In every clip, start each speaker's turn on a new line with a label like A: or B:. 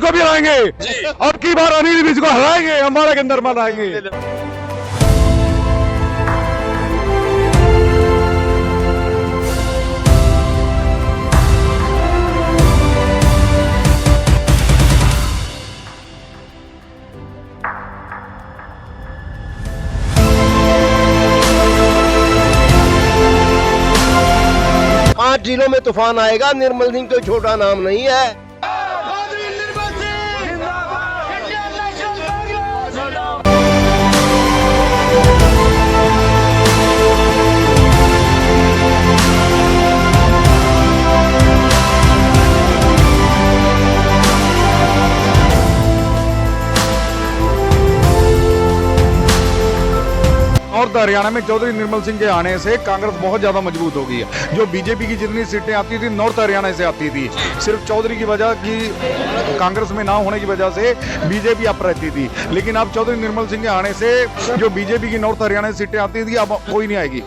A: को भी हराएंगे। अब की बार अनिल विज को हराएंगे, अम्बाड़ा के अंदर मनाएंगे।
B: पांच जिलों में तूफान आएगा, निर्मल सिंह कोई छोटा नाम नहीं है।
A: और हरियाणा में चौधरी निर्मल सिंह के आने से कांग्रेस बहुत ज्यादा मजबूत हो गई है। जो बीजेपी की जितनी सीटें आती थी नॉर्थ हरियाणा से आती थी, सिर्फ चौधरी की वजह की कांग्रेस में ना होने की वजह से बीजेपी अप रहती थी। लेकिन अब चौधरी निर्मल सिंह के आने से जो बीजेपी की नॉर्थ हरियाणा से सीटें आती थी अब कोई नहीं आएगी।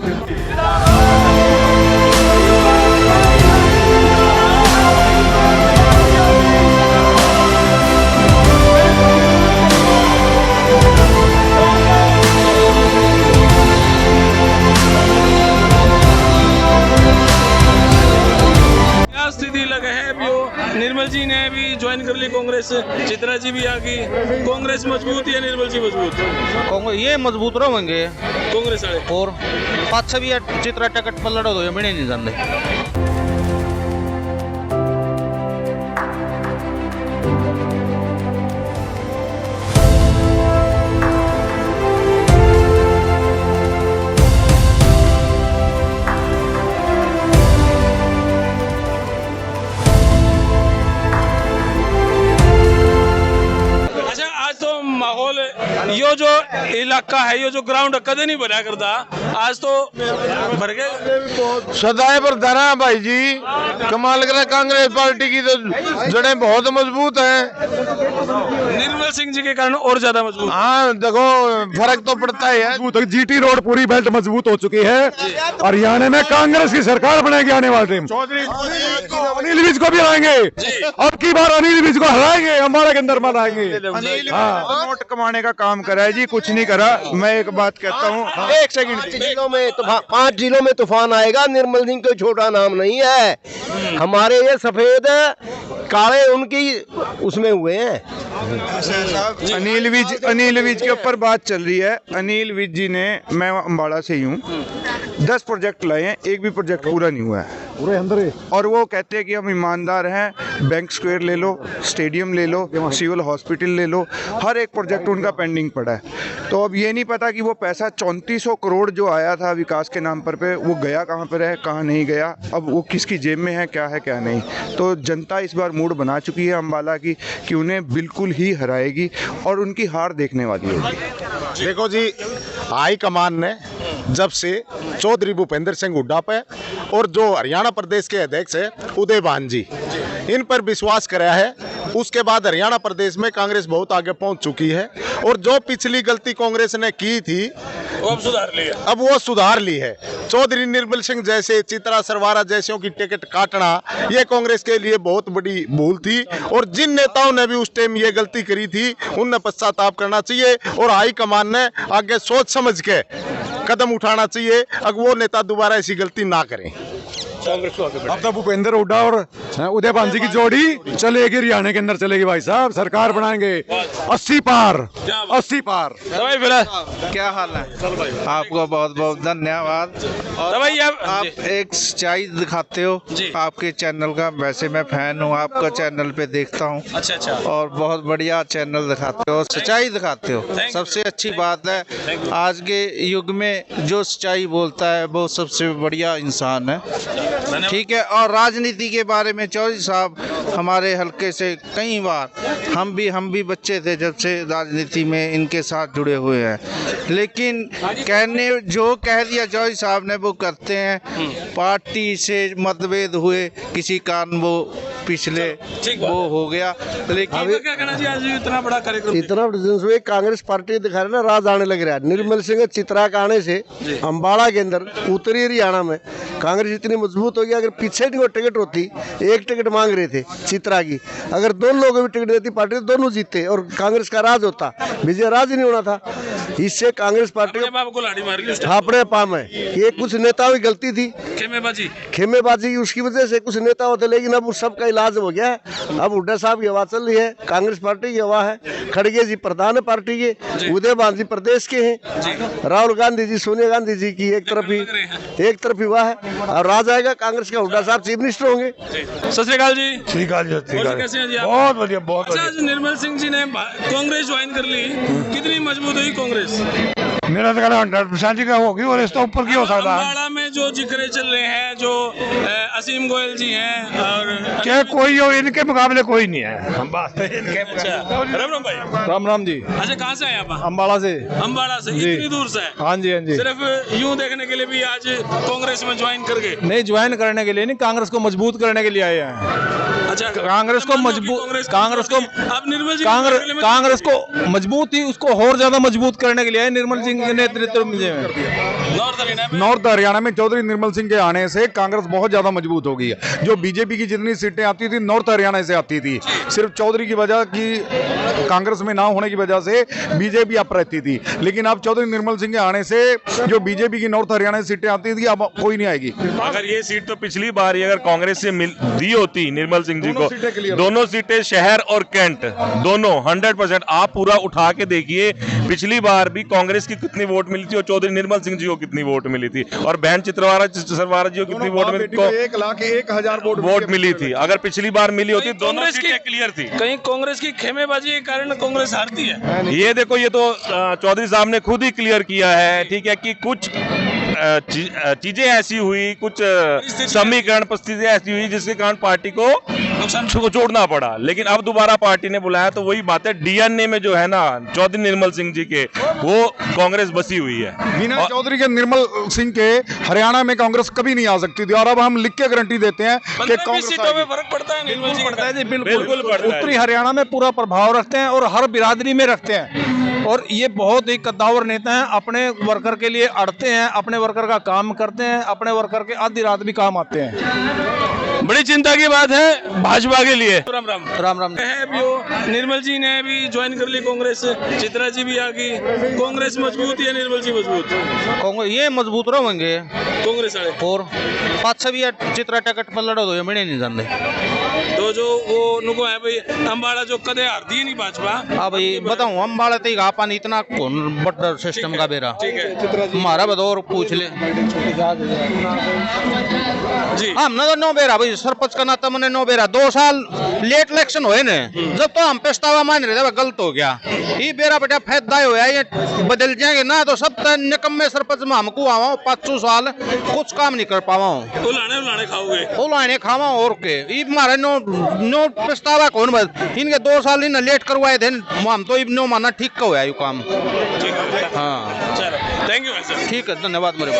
C: स्थिति लगे है अभी निर्मल जी ने भी ज्वाइन कर ली कांग्रेस, चित्रा जी भी आ गई। कांग्रेस मजबूत या निर्मल जी मजबूत?
D: ये मजबूत रहेंगे
C: कांग्रेस वाले।
D: और पाँच भी चित्रा टिकट पर लड़ो तो मिले नहीं जाते।
C: माहौल यो जो इलाका है, यो जो ग्राउंड कदे नहीं बना करता, आज तो भर गए
E: सदाए पर धरा भाई जी। कमाल करा, कांग्रेस पार्टी की तो जड़ें बहुत मजबूत हैं।
C: निर्मल सिंह जी के कारण और ज्यादा मजबूत।
E: हाँ देखो फर्क तो पड़ता है।
A: जीटी रोड पूरी बेल्ट मजबूत हो चुकी है। हरियाणा में कांग्रेस की सरकार बनेगी आने वाले टाइम। अनिल विज को भी हराएंगे। अब की बार अनिल विज को हराएंगे, अम्बाड़ा के अंदर मनाएंगे।
E: नोट कमाने का काम करा है जी, कुछ नहीं करा। मैं एक बात कहता हूँ, एक सेकंड।
B: पांच जिलों में तूफान आएगा, निर्मल सिंह कोई छोटा नाम नहीं है। हमारे ये सफेद काले उनकी उसमें हुए हैं।
E: अनिल विज के ऊपर बात चल रही है। अनिल विज जी ने, मैं अम्बाड़ा से ही हूँ, 10 प्रोजेक्ट लाए हैं, एक भी प्रोजेक्ट पूरा नहीं हुआ है।
A: पूरे अंदर है।
E: और वो कहते हैं कि हम ईमानदार हैं। बैंक स्क्वायर ले लो, स्टेडियम ले लो, सिविल हॉस्पिटल ले लो, हर एक प्रोजेक्ट उनका पेंडिंग पड़ा है। तो अब ये नहीं पता कि वो पैसा 3400 करोड़ जो आया था विकास के नाम पर पे, वो गया कहाँ पर है, कहाँ नहीं गया, अब वो किसकी जेब में है क्या नहीं। तो जनता इस बार मूड बना चुकी है अम्बाला की कि उन्हें बिल्कुल ही हराएगी और उनकी हार देखने वाली होगी।
F: देखो जी, हाई कमान ने जब से चौधरी भूपेंद्र सिंह हुड्डा पे और जो हरियाणा प्रदेश के अध्यक्ष है उदय भान जी, इन पर विश्वास कराया है, उसके बाद हरियाणा प्रदेश में कांग्रेस बहुत आगे पहुंच चुकी है। और जो पिछली गलती कांग्रेस ने की थी
C: वो अब सुधार ली है।
F: अब वो सुधार ली है। चौधरी निर्मल सिंह जैसे, चित्रा सरवारा जैसों की टिकट काटना ये कांग्रेस के लिए बहुत बड़ी भूल थी। और जिन नेताओं ने भी उस टाइम ये गलती करी थी उन्हें पश्चाताप करना चाहिए और हाईकमान ने आगे सोच समझ के कदम उठाना चाहिए। अब वो नेता दोबारा ऐसी गलती ना करें।
A: अब तो भूपेंद्र हुड्डा और उदय भान जी की जोड़ी चलेगी, हरियाणा के अंदर चलेगी भाई साहब। सरकार बनाएंगे 80 पार।
D: क्या हाल है? आपको बहुत बहुत धन्यवाद। और आप एक सच्चाई दिखाते हो आपके चैनल का। वैसे मैं फैन हूँ, आपका चैनल पे देखता हूँ।
C: अच्छा।
D: और बहुत बढ़िया चैनल दिखाते हो, सच्चाई दिखाते हो। सबसे अच्छी बात है, आज के युग में जो सच्चाई बोलता है वो सबसे बढ़िया इंसान है। ठीक है। और राजनीति के बारे में चौधरी साहब हमारे हल्के से कई बार हम भी बच्चे थे जब से राजनीति में इनके साथ जुड़े हुए हैं। लेकिन कहने जो कह दिया चौधरी साहब ने वो करते हैं। पार्टी से मतभेद हुए किसी कारण वो पिछले वो हो गया। लेकिन
C: क्या कहना चाहिए, आज इतना बड़ा कार्यक्रम,
B: इतना कांग्रेस पार्टी दिखा रहे ना, राज आने लग रहा है। निर्मल सिंह चित्रा के आने से अम्बाड़ा के अंदर उत्तरी हरियाणा में कांग्रेस इतनी मजबूत होगी। की अगर पीछे की वो टिकट होती, एक टिकट मांग रहे थे चित्रा की, अगर दोनों लोगों को भी टिकट देती पार्टी तो दोनों जीतते और कांग्रेस का राज होता, विजय राज ही नहीं होना था। इससे कांग्रेस पार्टी
C: अपने बाप को लाठी मार ली
B: थापड़े पाम है। ये कुछ नेताओं की गलती थी, खेमेबाजी उसकी वजह से कुछ नेता होते, लेकिन अब उस सबका इलाज हो गया है। अब हुड्डा साहब की हवा चल रही है, कांग्रेस पार्टी की हवा है, खड़गे जी प्रधान है पार्टी के, उदय भान जी प्रदेश के हैं, राहुल गांधी जी सोनिया गांधी जी की एक तरफ ही वह है, और राज आएगा कांग्रेस का, हुड्डा साहब चीफ मिनिस्टर होंगे।
C: सत श्री अकाल जी। कैसे हैं जी आप?
G: बहुत बढ़िया, बहुत
C: अच्छा, आज निर्मल सिंह जी ने कांग्रेस ज्वाइन कर ली, कितनी मजबूत हुई कांग्रेस?
G: मेरा तो कहना 100% का होगी और इस तो ऊपर की हो सकता है।
C: अम्बाड़ा में जो जिक्र चल रहे हैं, जो असीम गोयल जी हैं, और
G: क्या कोई हो, इनके मुकाबले कोई नहीं है। हम बात है इनके
C: राम राम भाई।
H: राम राम जी।
C: अच्छा, कहाँ से आए आप?
H: अम्बाड़ा से।
C: अम्बाड़ा से इतनी दूर से?
H: हाँ जी, हाँ जी।
C: सिर्फ यूं देखने के लिए भी आज कांग्रेस में ज्वाइन कर गए?
H: नहीं, ज्वाइन करने के लिए नहीं, कांग्रेस को मजबूत करने के लिए आए हैं।
C: अच्छा,
H: कांग्रेस को मजबूत, कांग्रेस को मजबूत ही, उसको और ज्यादा मजबूत करने के लिए आए निर्मल सिंह के नेतृत्व में।
A: नॉर्थ हरियाणा में चौधरी निर्मल सिंह के आने से कांग्रेस बहुत ज्यादा मजबूत हो गई है। जो बीजेपी की जितनी सीटें आती थी नॉर्थ हरियाणा से आती थी, सिर्फ चौधरी की वजह की कांग्रेस में ना होने की वजह से बीजेपी अप रहती थी, लेकिन अब चौधरी निर्मल सिंह के आने से जो बीजेपी की नॉर्थ हरियाणा से सीटें आती थी अब कोई नहीं आएगी।
I: अगर ये सीट तो पिछली बार ही अगर कांग्रेस से दी होती निर्मल सिंह जी को, दोनों सीटें शहर और कैंट दोनों 100%, आप पूरा उठा के देखिए, पिछली बार भी कांग्रेस की कितनी वोट मिली थी और चौधरी निर्मल सिंह जी को कितनी वोट मिली थी, और बहन चित्रवारा जी को कितनी वोट मिली थी?
A: 1,01,000
I: वोट मिली थी। अगर पिछली बार मिली होती दोनों सीटें क्लियर थी।
C: कहीं कांग्रेस की खेमेबाजी के कारण कांग्रेस हारती है?
I: ये देखो, ये तो चौधरी साहब ने खुद ही क्लियर किया है, ठीक है, कि कुछ चीजें ऐसी हुई, कुछ समीकरण परिस्थितियां ऐसी हुई जिसके कारण पार्टी को छोड़ना पड़ा, लेकिन अब दोबारा पार्टी ने बुलाया तो वही बात है, डीएनए में जो है ना चौधरी निर्मल सिंह जी के, वो कांग्रेस बसी हुई है।
A: बिना चौधरी के निर्मल सिंह के हरियाणा में कांग्रेस कभी नहीं आ सकती थी, और अब हम लिख के गारंटी देते हैं कि कांग्रेस
C: सीटों में फर्क पड़ता है। निर्मल जी
H: पड़ता है जी,
I: बिल्कुल पड़ता है।
H: उत्तरी हरियाणा में पूरा प्रभाव रखते हैं और हर बिरादरी में रखते हैं, और ये बहुत ही कद्दावर नेता हैं, अपने वर्कर के लिए अड़ते हैं, अपने वर्कर का काम करते हैं, अपने वर्कर के आधी रात भी काम आते हैं।
C: बड़ी चिंता की बात है भाजपा के लिए। राम राम।
H: राम राम।
C: है भी हो, निर्मल जी ने भी ज्वाइन कर ली कांग्रेस, चित्रा जी भी आ गई, कांग्रेस मजबूत है, निर्मल जी मजबूत?
J: कांग्रेस ये मजबूत रहेंगे
C: कांग्रेस वाले,
J: और पाँच छह भी चित्रा टिकट पर लड़ो तो मैंने नहीं जानते।
C: तो जो वो नुको है भाई, अम्बाड़ा जो कदे हारती है नहीं भाजपा।
J: हाँ भाई बताऊँ, अम्बाड़ा तक आपन इतना कौन बटर सिस्टम का बेरा,
C: ठीक है,
J: हमारा बदौर पूछ ले
C: जी।
J: हम ना तो नो बेरा भाई, सरपंच का नाता मैंने नो बेरा, 2 साल लेट इलेक्शन हुए ने, जब तो हम पछतावा मान रहे थे गलत हो गया, ये बेरा बेटा फायदा होया, ये बदल जाएंगे ना तो सब निकम्मे सरपंच में हमको आवा 500 साल कुछ काम नहीं कर पावा,
C: उलाने खाओगे,
J: उलाने खावा और के, ये हमारे नो पछतावा कौन बस, इनके 2 साल इन लेट करवाए थे, हम तो नो माना ठीक का होया ये काम।
C: ठीक है,
J: हाँ
C: चलो, थैंक यू भाई साहब।
J: ठीक है, धन्यवाद मेरे